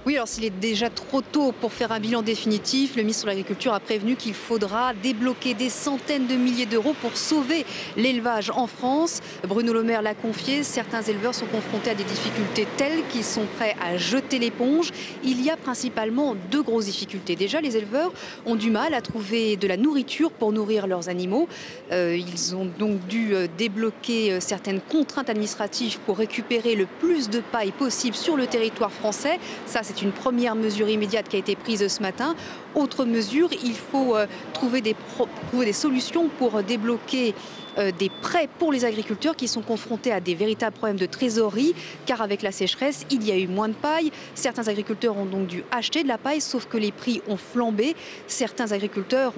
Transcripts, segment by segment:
Oui, alors s'il est déjà trop tôt pour faire un bilan définitif, le ministre de l'Agriculture a prévenu qu'il faudra débloquer des centaines de milliers d'euros pour sauver l'élevage en France. Bruno Le Maire l'a confié, certains éleveurs sont confrontés à des difficultés telles qu'ils sont prêts à jeter l'éponge. Il y a principalement deux grosses difficultés. Déjà, les éleveurs ont du mal à trouver de la nourriture pour nourrir leurs animaux. Ils ont donc dû débloquer certaines contraintes administratives pour récupérer le plus de paille possible sur le territoire français. Ça, c'est une première mesure immédiate qui a été prise ce matin. Autre mesure, il faut trouver des solutions pour débloquer des prêts pour les agriculteurs qui sont confrontés à des véritables problèmes de trésorerie, car avec la sécheresse, il y a eu moins de paille. Certains agriculteurs ont donc dû acheter de la paille, sauf que les prix ont flambé. Certains agriculteurs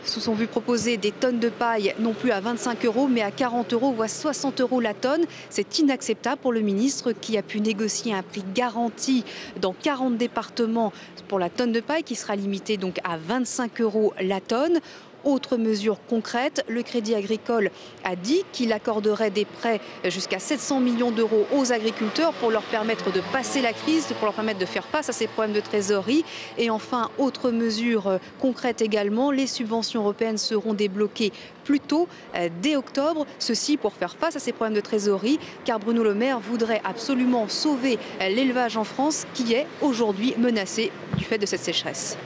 se sont vus proposer des tonnes de paille, non plus à 25 euros, mais à 40 euros, voire 60 euros la tonne. C'est inacceptable pour le ministre qui a pu négocier un prix garanti dans 40 départements pour la tonne de paille, qui sera limitée donc à 25 euros la tonne. Autre mesure concrète, le Crédit Agricole a dit qu'il accorderait des prêts jusqu'à 700 millions d'euros aux agriculteurs pour leur permettre de passer la crise, pour leur permettre de faire face à ces problèmes de trésorerie. Et enfin, autre mesure concrète également, les subventions européennes seront débloquées plus tôt, dès octobre. Ceci pour faire face à ces problèmes de trésorerie, car Bruno Le Maire voudrait absolument sauver l'élevage en France qui est aujourd'hui menacé du fait de cette sécheresse.